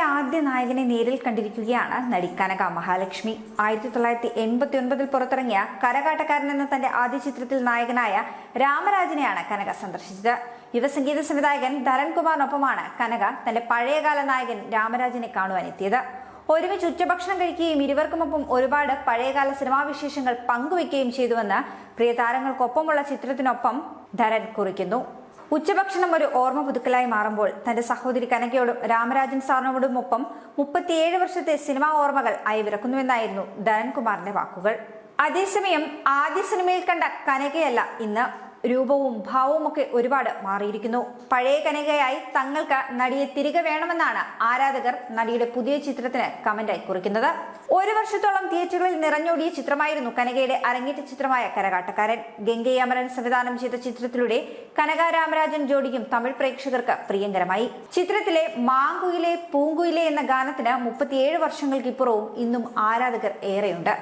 ആദ്യ നായകനെ നേരിൽ കണ്ടിരിക്കുകയാണ് നടി കനക മഹാലക്ഷ്മി. 1989 പുറത്തിറങ്ങിയ കരകാട്ടക്കാരൻ എന്ന തന്റെ ആദ്യ ചിത്രത്തിൽ നായകനായ രാമരാജനെയാണ് കനക സന്ദർശിച്ചത്. യുവസംഗീത സംവിധായകൻ ധരൺ കുമാറിനൊപ്പമാണ് കനക തന്റെ പഴയകാല നായകൻ രാമരാജനെ കാണുവാനെത്തിയത്. ഒരുമിച്ച് ഉച്ചഭക്ഷണം കഴിക്കുകയും ഇരുവർക്കുമൊപ്പം ഒരുപാട് പഴയകാല സിനിമാ വിശേഷങ്ങൾ പങ്കുവെക്കുകയും ചെയ്തുവെന്ന് പ്രിയ താരങ്ങൾക്കൊപ്പമുള്ള ചിത്രത്തിനൊപ്പം ധരൺ കുറിക്കുന്നു. ഉച്ചഭക്ഷണം ഒരു ഓർമ്മ പുതുക്കലായി മാറുമ്പോൾ തന്റെ സഹോദരി കനകയോടും രാമരാജൻ സാറിനോടും ഒപ്പം 37 വർഷത്തെ സിനിമാ ഓർമ്മകൾ അയവിറക്കുന്നുവെന്നായിരുന്നു ധരൺ കുമാറിന്റെ വാക്കുകൾ. അതേസമയം ആദ്യ സിനിമയിൽ കണ്ട കനകയല്ല ഇന്ന്. രൂപവും ഭാവവും ഒക്കെ ഒരുപാട് മാറിയിരിക്കുന്നു. പഴയ കനകയായി തങ്ങൾക്ക് നടിയെ തിരികെ വേണമെന്നാണ് ആരാധകർ നടിയുടെ പുതിയ ചിത്രത്തിന് കമന്റായി കുറിക്കുന്നത്. 1 വർഷത്തോളം തിയേറ്ററുകളിൽ നിറഞ്ഞോടിയ ചിത്രമായിരുന്നു കനകയുടെ അരങ്ങേറ്റ ചിത്രമായ കരകാട്ടക്കാരൻ. ഗംഗെ അമരൻ സംവിധാനം ചെയ്ത ചിത്രത്തിലൂടെ കനക രാമരാജൻ ജോഡിയും തമിഴ് പ്രേക്ഷകർക്ക് പ്രിയങ്കരമായി. ചിത്രത്തിലെ മാങ്കുയിലെ പൂങ്കുയിലെ എന്ന ഗാനത്തിന് 37 വർഷങ്ങൾക്കിപ്പുറവും ഇന്നും ആരാധകർ ഏറെയുണ്ട്.